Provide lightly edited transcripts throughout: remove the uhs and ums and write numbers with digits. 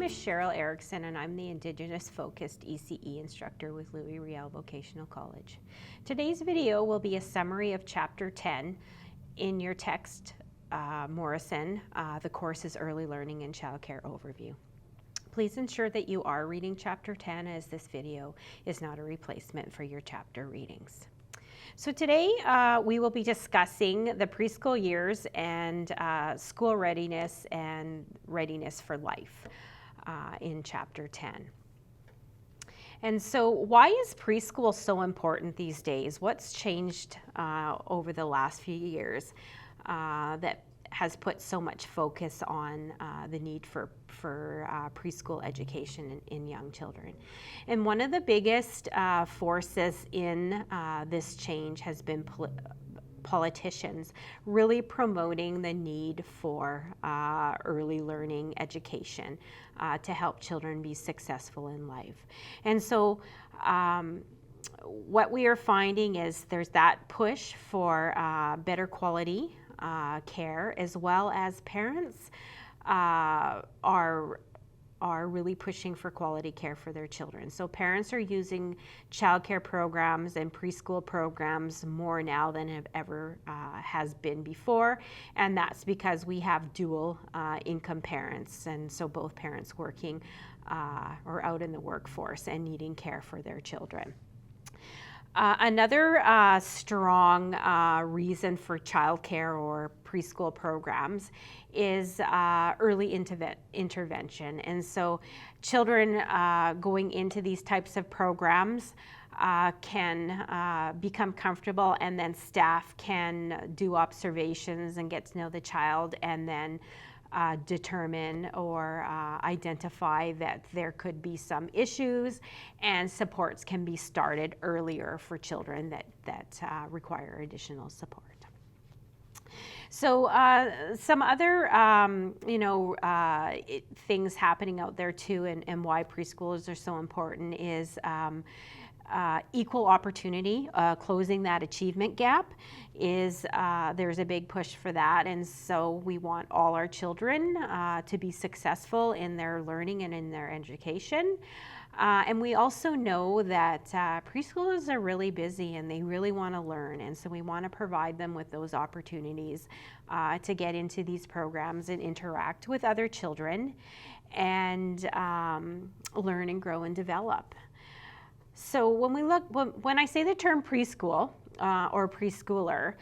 is Cheryl Erickson, and I'm the Indigenous focused ECE instructor with Louis Riel Vocational College. Today's video will be a summary of Chapter 10 in your text, Morrison. The course is Early Learning and Childcare Overview. Please ensure that you are reading Chapter 10, as this video is not a replacement for your chapter readings. So today we will be discussing the preschool years and school readiness and readiness for life in Chapter 10. And so why is preschool so important these days? What's changed over the last few years that has put so much focus on the need for preschool education in young children? And one of the biggest forces in this change has been politicians really promoting the need for early learning education to help children be successful in life. And so what we are finding is there's that push for better quality care, as well as parents are really pushing for quality care for their children. So parents are using childcare programs and preschool programs more now than have ever has been before, and that's because we have dual income parents, and so both parents working or out in the workforce and needing care for their children. Another strong reason for childcare or preschool programs is early intervention. And so children going into these types of programs can become comfortable, and then staff can do observations and get to know the child, and then determine or identify that there could be some issues, and supports can be started earlier for children that require additional support. So some other things happening out there too, and why preschoolers are so important is equal opportunity, closing that achievement gap is there's a big push for that, and so we want all our children to be successful in their learning and in their education. And we also know that preschoolers are really busy and they really want to learn, and so we want to provide them with those opportunities to get into these programs and interact with other children and learn and grow and develop. So when I say the term preschool or preschooler,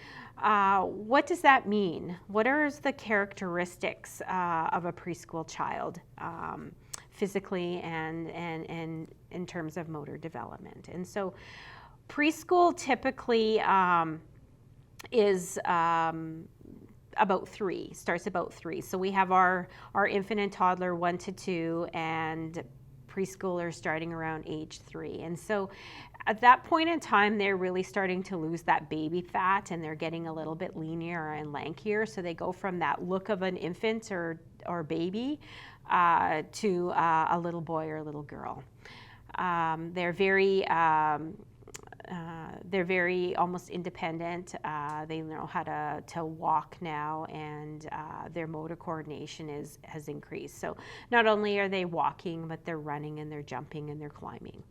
what does that mean? What are the characteristics of a preschool child, physically and in terms of motor development? And so preschool typically is about 3, starts about 3. So we have our infant and toddler 1 to 2, and preschoolers starting around age 3. And so at that point in time, they're really starting to lose that baby fat, and they're getting a little bit leaner and lankier. So they go from that look of an infant or baby to a little boy or a little girl. They're very almost independent. They know how to walk now, and their motor coordination has increased. So not only are they walking, but they're running and they're jumping and they're climbing.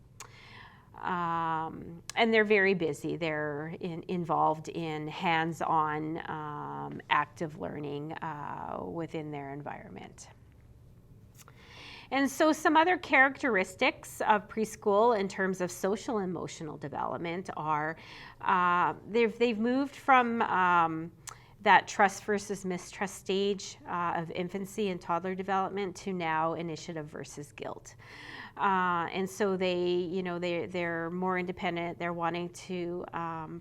And they're very busy. They're involved in hands-on active learning within their environment. And so some other characteristics of preschool in terms of social and emotional development are they've moved from that trust versus mistrust stage of infancy and toddler development to now initiative versus guilt. And so they're more independent. They're wanting to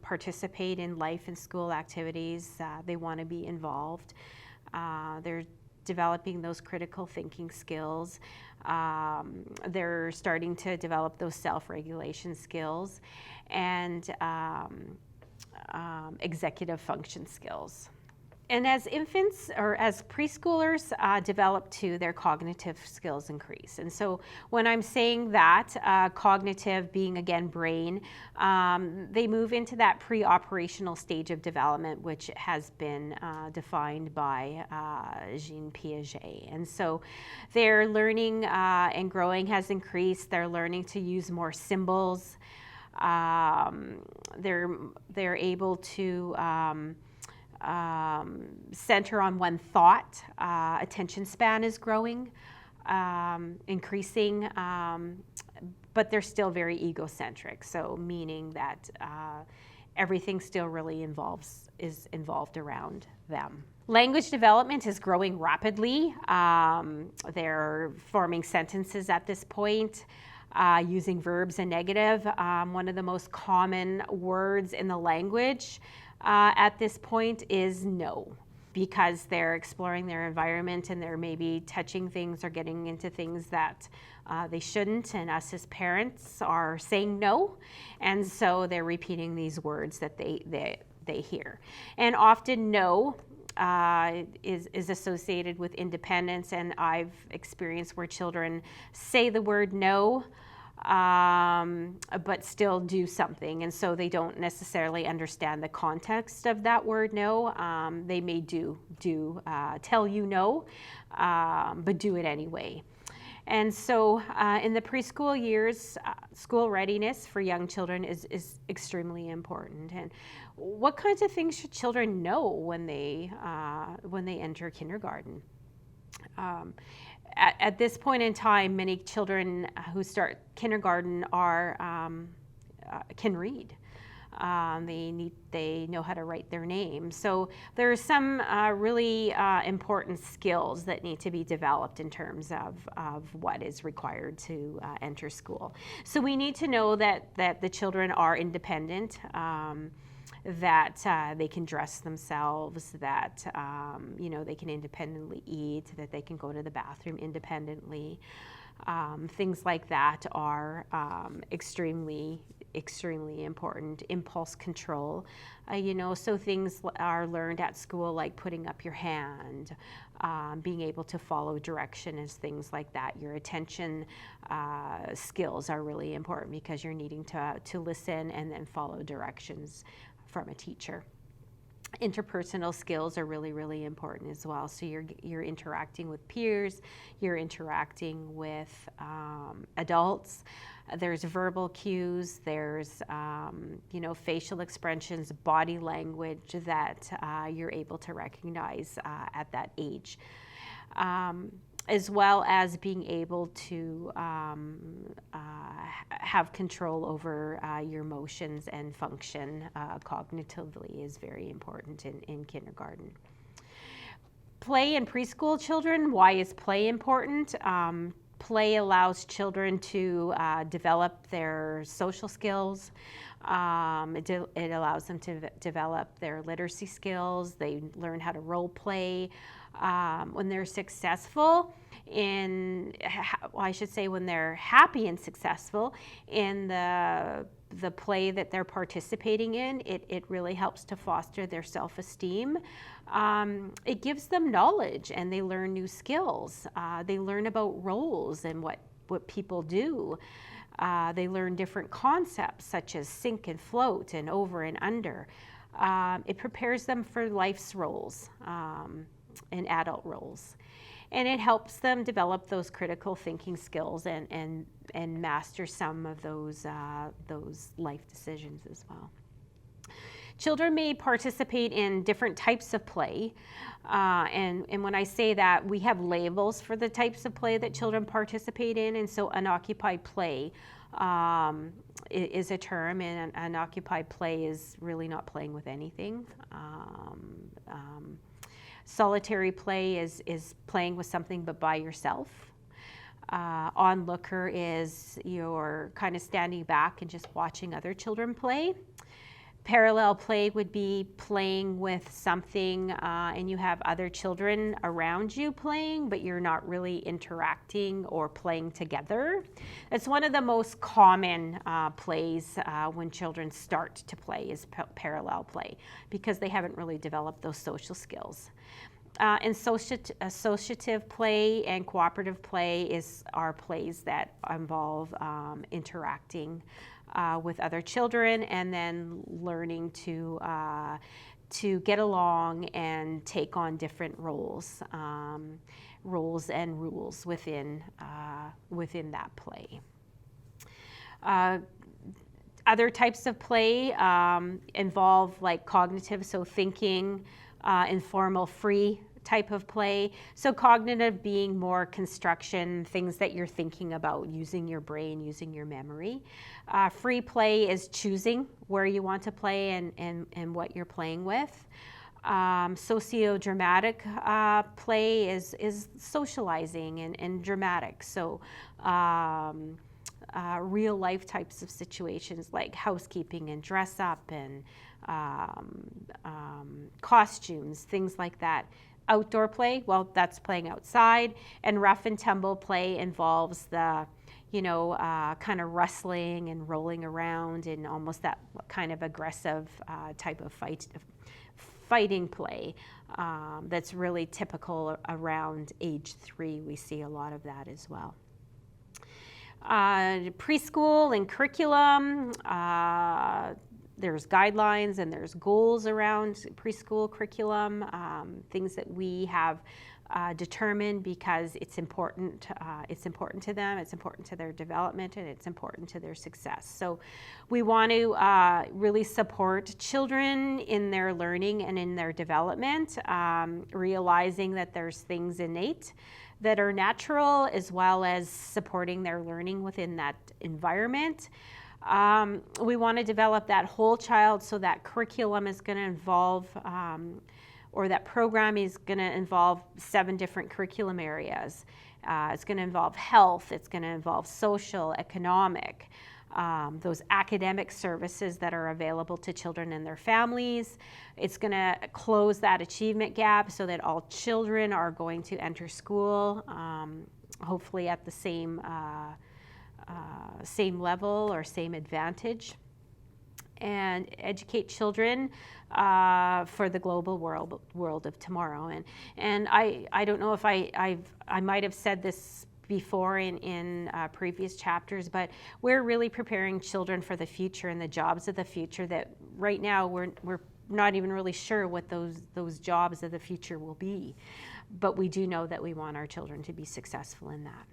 participate in life and school activities. They want to be involved. They're developing those critical thinking skills. They're starting to develop those self-regulation skills and executive function skills. And as infants or as preschoolers develop too, their cognitive skills increase. And so when I'm saying that, cognitive being again brain, they move into that pre-operational stage of development, which has been defined by Jean Piaget. And so their learning and growing has increased. They're learning to use more symbols. They're able to center on one thought. Attention span is growing, increasing, but they're still very egocentric. So meaning that everything still really is involved around them. Language development is growing rapidly. They're forming sentences at this point. Using verbs and negative. One of the most common words in the language at this point is no, because they're exploring their environment and they're maybe touching things or getting into things that they shouldn't, and us as parents are saying no, and so they're repeating these words that they hear. And often no is associated with independence, and I've experienced where children say the word no, but still do something, and so they don't necessarily understand the context of that word no. They may tell you no, but do it anyway. And so in the preschool years, school readiness for young children is extremely important. And what kinds of things should children know when they enter kindergarten? At this point in time, many children who start kindergarten can read. They know how to write their name. So there are some really important skills that need to be developed in terms of what is required to enter school. So we need to know that the children are independent, that they can dress themselves, that they can independently eat, that they can go to the bathroom independently. Things like that are extremely important. Impulse control, so things are learned at school like putting up your hand, being able to follow direction as things like that. Your attention skills are really important because you're needing to listen and then follow directions from a teacher. Interpersonal skills are really, really important as well. So you're interacting with peers, you're interacting with adults. There's verbal cues, there's facial expressions, body language that you're able to recognize at that age. As well as being able to have control over your emotions and function cognitively is very important in kindergarten. Play in preschool children, why is play important? Play allows children to develop their social skills. It allows them to develop their literacy skills. They learn how to role play. When they're successful when they're happy and successful in the play that they're participating in, it really helps to foster their self-esteem. It gives them knowledge and they learn new skills. They learn about roles and what people do. They learn different concepts such as sink and float and over and under. It prepares them for life's roles and adult roles. And it helps them develop those critical thinking skills and master some of those life decisions as well. Children may participate in different types of play. And when I say that, we have labels for the types of play that children participate in. And so unoccupied play is a term, and unoccupied play is really not playing with anything. Solitary play is playing with something but by yourself. Onlooker is you're kind of standing back and just watching other children play. Parallel play would be playing with something and you have other children around you playing, but you're not really interacting or playing together. It's one of the most common plays when children start to play is parallel play, because they haven't really developed those social skills. Associative play and cooperative play are plays that involve interacting with other children, and then learning to get along and take on different roles and rules within that play. Other types of play involve like cognitive, so thinking, informal, free type of play. So cognitive being more construction, things that you're thinking about, using your brain, using your memory. Free play is choosing where you want to play and what you're playing with. Socio-dramatic play is socializing and dramatic. So real life types of situations like housekeeping and dress up and costumes, things like that. Outdoor play, well, that's playing outside. And rough and tumble play involves the, kind of wrestling and rolling around and almost that kind of aggressive type of fighting play that's really typical around age 3. We see a lot of that as well. Preschool and curriculum, there's guidelines and there's goals around preschool curriculum, things that we have determined because it's important to them, it's important to their development, and it's important to their success. So we want to really support children in their learning and in their development, realizing that there's things innate that are natural, as well as supporting their learning within that environment. We want to develop that whole child, so that curriculum is going to involve, or that program is going to involve 7 different curriculum areas. It's going to involve health, it's going to involve social, economic, those academic services that are available to children and their families. It's going to close that achievement gap so that all children are going to enter school, hopefully at the same level or same advantage, and educate children for the global world of tomorrow. And I don't know if I might have said this before in previous chapters, but we're really preparing children for the future and the jobs of the future that right now we're not even really sure what those jobs of the future will be, but we do know that we want our children to be successful in that.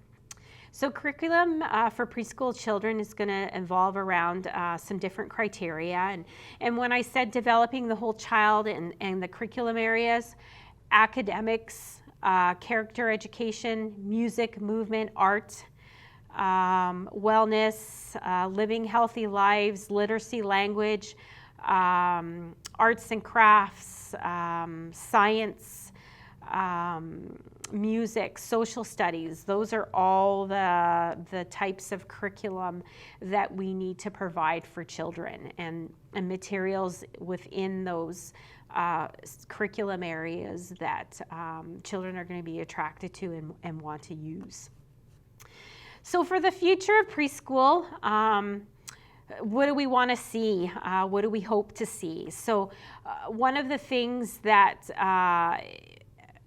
So curriculum for preschool children is going to involve around some different criteria. And when I said developing the whole child and the curriculum areas, academics, character education, music, movement, art, wellness, living healthy lives, literacy, language, arts and crafts, science, music, social studies. Those are all the types of curriculum that we need to provide for children, and materials within those curriculum areas that children are going to be attracted to and want to use. So for the future of preschool, what do we want to see? What do we hope to see? So one of the things that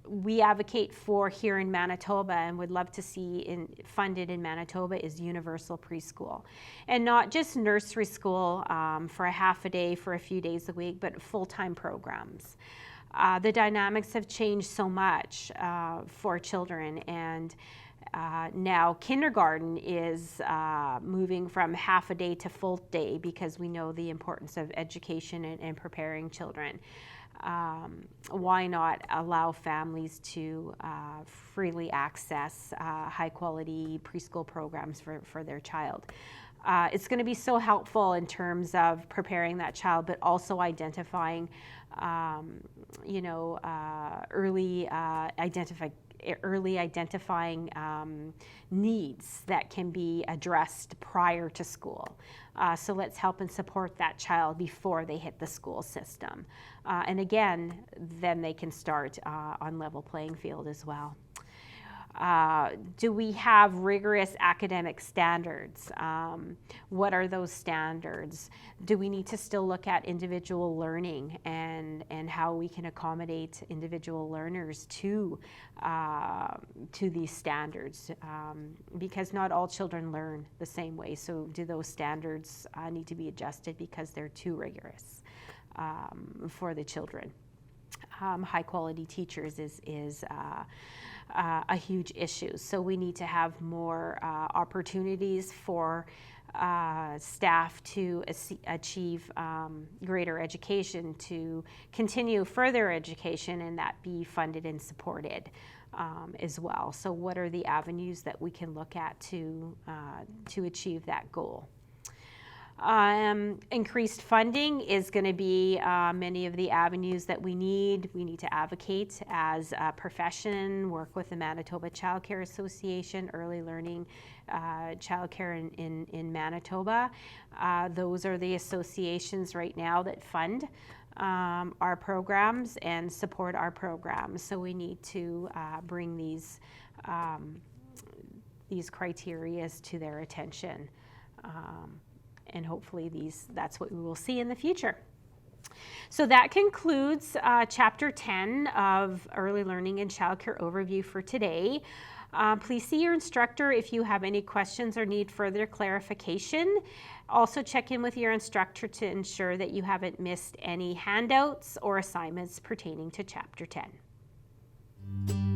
we advocate for here in Manitoba and would love to see funded in Manitoba is universal preschool. And not just nursery school for a half a day, for a few days a week, but full-time programs. The dynamics have changed so much for children, and now kindergarten is moving from half a day to full day because we know the importance of education and preparing children. Why not allow families to freely access high quality preschool programs for their child? It's going to be so helpful in terms of preparing that child, but also identifying, early early identifying needs that can be addressed prior to school. So let's help and support that child before they hit the school system. And again, then they can start on level playing field as well. Do we have rigorous academic standards? What are those standards? Do we need to still look at individual learning and how we can accommodate individual learners to these standards? Because not all children learn the same way. So do those standards need to be adjusted because they're too rigorous for the children? High quality teachers is a huge issue. So we need to have more opportunities for staff to achieve greater education, to continue further education, and that be funded and supported as well. So what are the avenues that we can look at to achieve that goal? Increased funding is going to be many of the avenues that we need. We need to advocate as a profession, work with the Manitoba Childcare Association, Early Learning Childcare in Manitoba. Those are the associations right now that fund our programs and support our programs. So we need to bring these criteria to their attention. And hopefully that's what we will see in the future. So that concludes Chapter 10 of Early Learning and Childcare Overview for today. Please see your instructor if you have any questions or need further clarification. Also check in with your instructor to ensure that you haven't missed any handouts or assignments pertaining to Chapter 10.